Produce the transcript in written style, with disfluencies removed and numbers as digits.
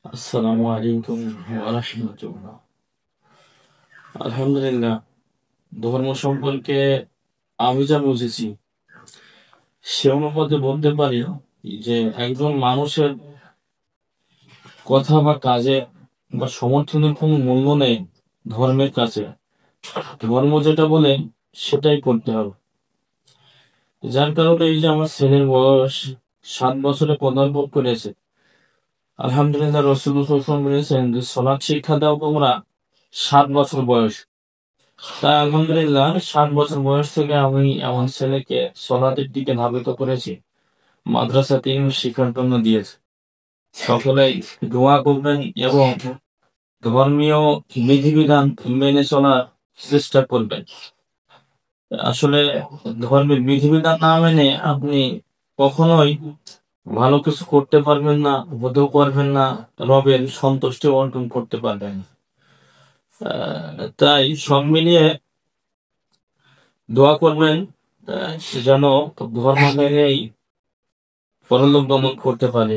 আসসালামু আলাইকুম ওয়া রাহমাতুল্লাহ। আলহামদুলিল্লাহ, ধর্ম সম্পর্কে আমি যা বুঝেছি সে অনুপাতে বলতে পারি যে একজন মানুষের কথা বা কাজে বা সমর্থনের কোনো মূল্য নেই ধর্মের কাছে। ধর্ম যেটা বলে সেটাই করতে হবে। যার কারণে এই যে আমার ছেলের বয়স 7 বছরে পদার্পণ করেছে, আলহামদুলিল্লাহ রাসূলুল্লাহ সাল্লাল্লাহু আলাইহি ওয়াসাল্লাম বলেছেন যে সলাৎ শিক্ষা দাও তোমরা 7 বছর বয়স। তাই আলহামদুলিল্লাহ 7 বছর বয়স থেকে আমি আমার ছেলেকে সলাতের দিকে ধাবিত করেছি, মাদ্রাসাতে শিক্ষার জন্য দিয়েছে। সকলেই দোয়া করবেন এবং ধর্মীয় বিধিবিধান মেনে চলার চেষ্টা করবেন। আসলে ধর্মের বিধিবিধান না মেনে আপনি কখনোই ভালো কিছু করতে পারবেন না, হতেও পারবেন না, রবের সন্তুষ্টি অর্জন করতে পারবেন না। তাই সব মিলিয়ে দোয়া করবেন যেন ধর্ম মেনেই পরলোক গমন করতে পারে।